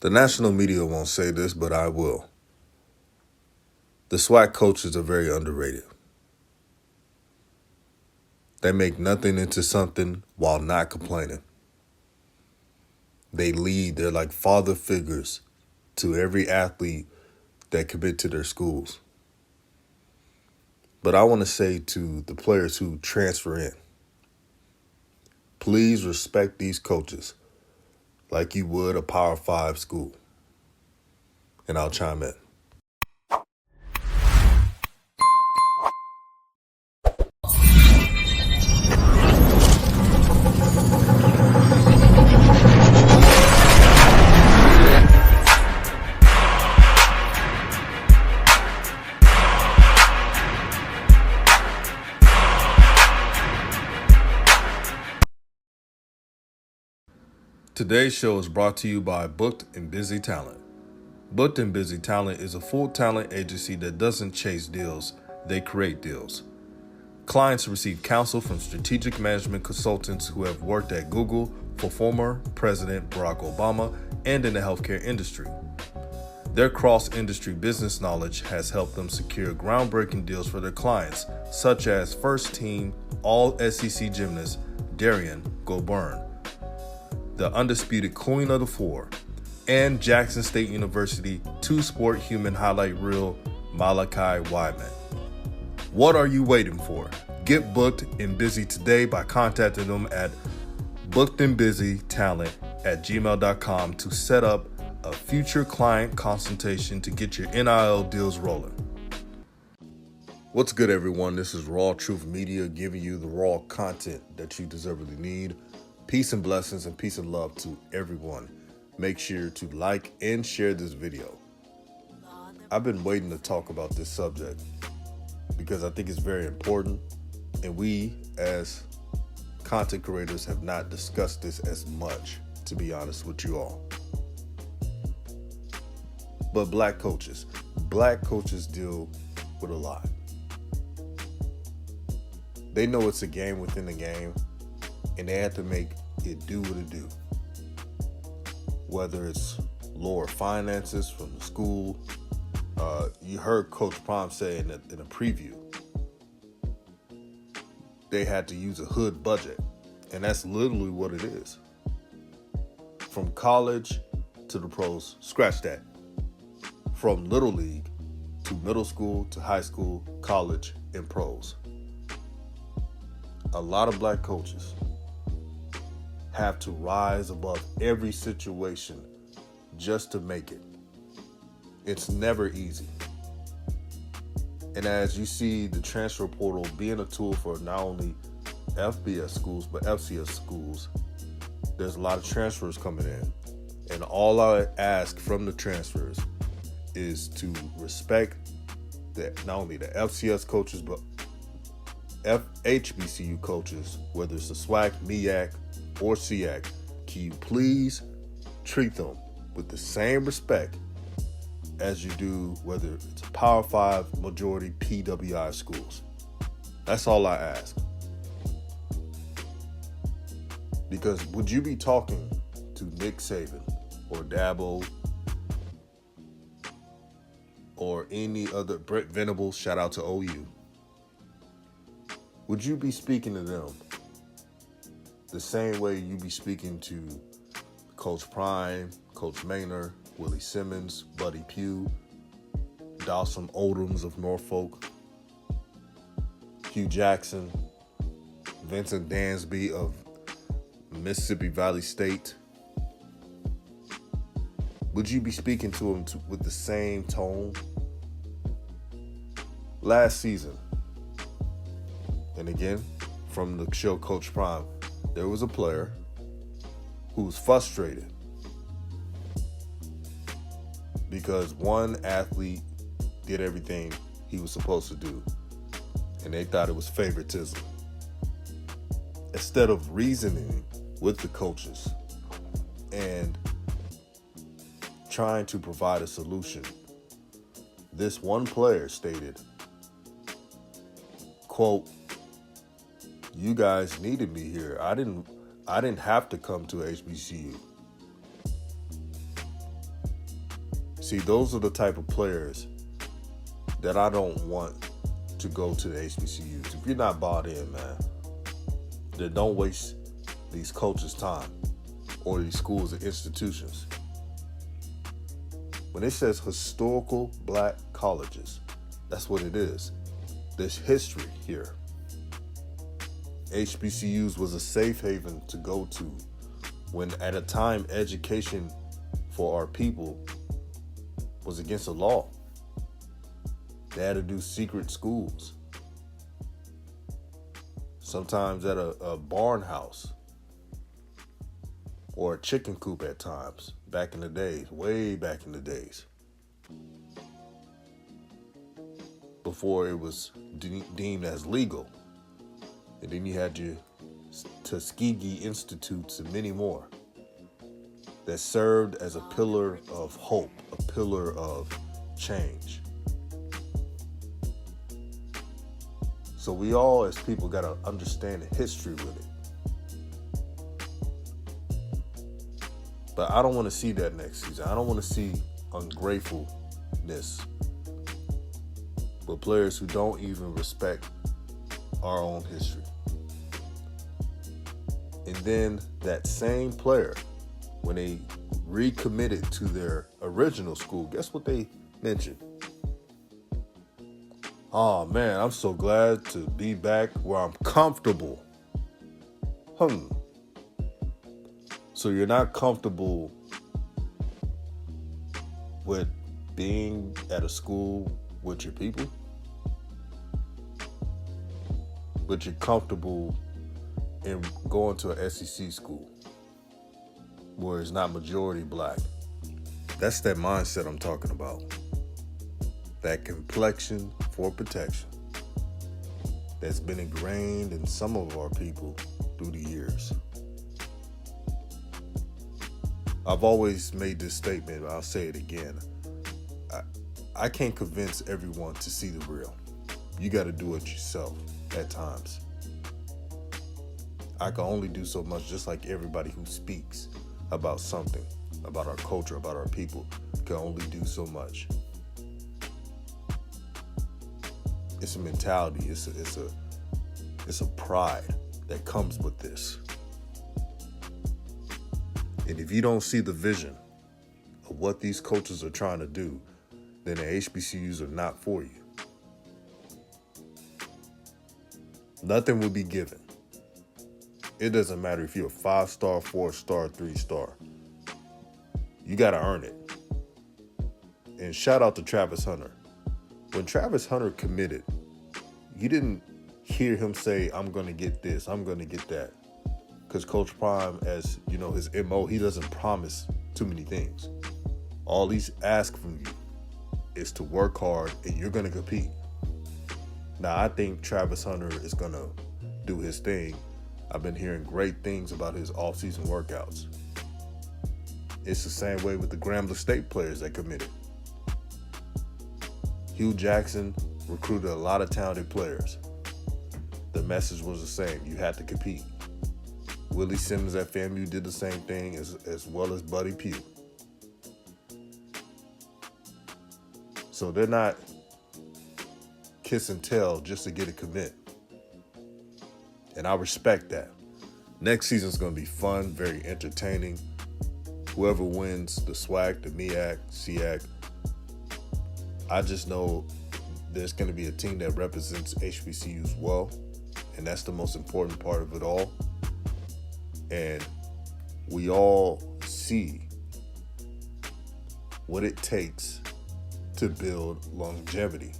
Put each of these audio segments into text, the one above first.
The national media won't say this, but I will. The SWAC coaches are very underrated. They make nothing into something while not complaining. They lead, they're like father figures to every athlete that commit to their schools. But I want to say to the players who transfer in, please respect these coaches like you would a Power 5 school. And I'll chime in. Today's show is brought to you by Booked and Busy Talent. Booked and Busy Talent is a full talent agency that doesn't chase deals, they create deals. Clients receive counsel from strategic management consultants who have worked at Google for former President Barack Obama and in the healthcare industry. Their cross-industry business knowledge has helped them secure groundbreaking deals for their clients, such as first-team All-SEC gymnast Darian Go-Burn, the undisputed queen of the four, and Jackson State University two-sport human highlight reel Malachi Wyman. What are you waiting for? Get booked and busy today by contacting them at bookedandbusytalent@gmail.com to set up a future client consultation to get your NIL deals rolling. What's good, everyone? This is Raw Truth Media giving you the raw content that you deservedly need. Peace and blessings and peace and love to everyone. Make sure to like and share this video. I've been waiting to talk about this subject because I think it's very important, and we as content creators have not discussed this as much, to be honest with you all. But black coaches deal with a lot. They know it's a game within the game, and they have to make it do what it do. Whether it's lower finances from the school, you heard Coach Prime say in a preview, they had to use a hood budget, and that's literally what it is. From college to the pros, scratch that. From little league to middle school to high school, college, and pros. A lot of black coaches have to rise above every situation just to make it. It's never easy. And as you see the transfer portal being a tool for not only FBS schools, but FCS schools, there's a lot of transfers coming in. And all I ask from the transfers is to respect that not only the FCS coaches, but Hbcu coaches, whether it's the SWAC, MEAC, or SEAC, can you please treat them with the same respect as you do whether it's a Power 5 majority PWI schools. That's all I ask. Because would you be talking to Nick Saban or Dabo or any other, Brett Venables, shout out to OU, would you be speaking to them the same way you be speaking to Coach Prime, Coach Maynard, Willie Simmons, Buddy Pugh, Dawson Odoms of Norfolk, Hugh Jackson, Vincent Dansby of Mississippi Valley State? Would you be speaking to them with the same tone? Last season, and again, from the show Coach Prime, there was a player who was frustrated because one athlete did everything he was supposed to do, and they thought it was favoritism. Instead of reasoning with the coaches and trying to provide a solution, this one player stated, quote, "You guys needed me here. I didn't have to come to HBCU. See, those are the type of players that I don't want to go to the HBCUs. If you're not bought in, man, then don't waste these coaches' time or these schools and institutions. When it says historical black colleges, that's what it is. There's history here. HBCUs was a safe haven to go to when at a time education for our people was against the law. They had to do secret schools. Sometimes at a barn house or a chicken coop at times, back in the days, way back in the days, before it was deemed as legal. And then you had your Tuskegee Institutes and many more that served as a pillar of hope, a pillar of change. So we all as people got to understand the history with it. But I don't want to see that next season. I don't want to see ungratefulness with players who don't even respect our own history. And then that same player, when they recommitted to their original school, guess what they mentioned? Oh man, I'm so glad to be back where I'm comfortable. So you're not comfortable with being at a school with your people, but you're comfortable in going to an SEC school where it's not majority black. That's that mindset I'm talking about. That complexion for protection that's been ingrained in some of our people through the years. I've always made this statement, but I'll say it again. I can't convince everyone to see the real. You got to do it yourself at times. I can only do so much, just like everybody who speaks about something, about our culture, about our people, can only do so much. It's a mentality, it's a pride that comes with this. And if you don't see the vision of what these coaches are trying to do, then the HBCUs are not for you. Nothing will be given. It doesn't matter if you're a 5-star, 4-star, 3-star. You got to earn it. And shout out to Travis Hunter. When Travis Hunter committed, you didn't hear him say, I'm going to get this, I'm going to get that. Because Coach Prime, as you know, his MO, he doesn't promise too many things. All he's asked from you is to work hard and you're going to compete. Now, I think Travis Hunter is going to do his thing. I've been hearing great things about his off-season workouts. It's the same way with the Grambling State players that committed. Hugh Jackson recruited a lot of talented players. The message was the same. You had to compete. Willie Simmons at FAMU did the same thing as well as Buddy Pugh. So they're not kiss and tell just to get a commit. And I respect that. Next season's going to be fun, very entertaining. Whoever wins the SWAC, the MEAC, SEAC, I just know there's going to be a team that represents HBCUs well, and that's the most important part of it all. And we all see what it takes to build longevity.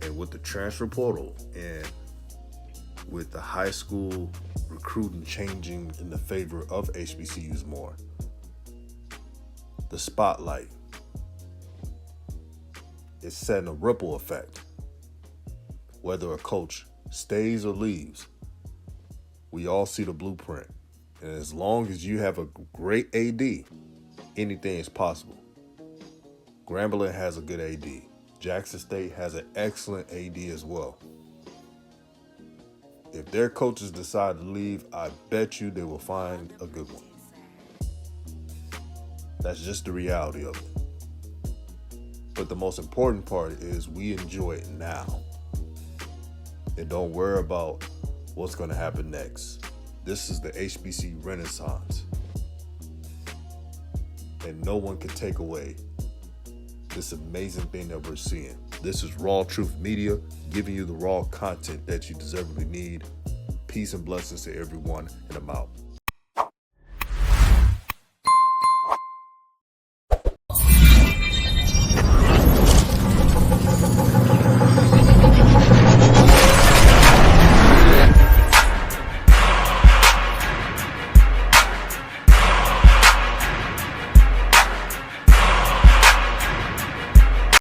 And with the transfer portal and with the high school recruiting changing in the favor of HBCUs more, the spotlight is setting a ripple effect. Whether a coach stays or leaves, we all see the blueprint. And as long as you have a great AD, anything is possible. Grambling has a good AD. Jackson State has an excellent AD as well. If their coaches decide to leave, I bet you they will find a good one. That's just the reality of it. But the most important part is we enjoy it now. And don't worry about what's going to happen next. This is the HBC Renaissance. And no one can take away this amazing thing that we're seeing. This is Raw Truth Media, giving you the raw content that you deservedly need. Peace and blessings to everyone, and I'm out.